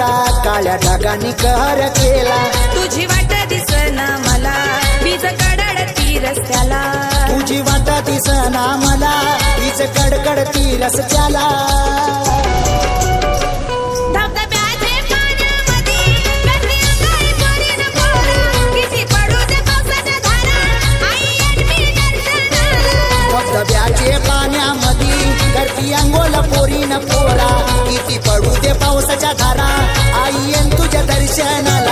झाला, काळ्या ढगांनी कहर केला. तुझी वाट दिसना मला, वीज कडकडती रस्त्याला. तुझी वाट दिसना मला, वीज कडकडती रस्त्याला. धबधब्याचे पाण्यामध्ये करती अंघोळ पोरीन पोरा, किती पडू दे पावसाच्या धारा, आई येईन तुझ्या दर्शनाला.